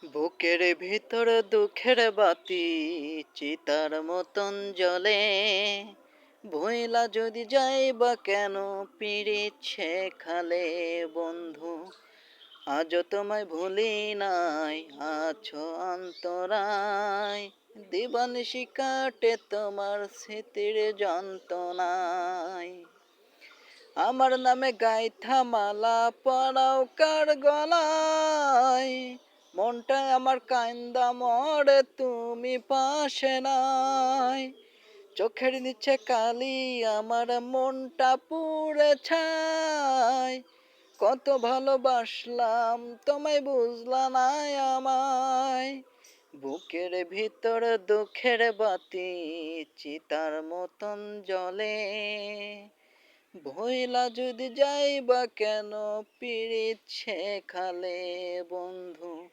বুকের ভিতর দুঃখের বাতি চিতার মতন জ্বলে। ভইলা যদি যাই বা কেন পিরিত শেখালে বন্ধু, আজও তোমায় ভুলি নাই, আছো অন্তরায়। দিবানিশি কাটে তোমার স্মৃতির যন্ত্রণায়। আমার নামে গাইথা মালা পরাও কার গলায়, মনটায় আমার কান্দা মরে তুমি পাশে নাই। চোখের নিচে কালি আমার মনটা পুড়ে ছাই। কত ভালোবাসলাম তোমায় বুঝলা না আমায়। বুকের ভিতর দুঃখের বাতি চিতার মতন জ্বলে। ভইলা যদি যাই বা কেন পিরিত শেখালে বন্ধু।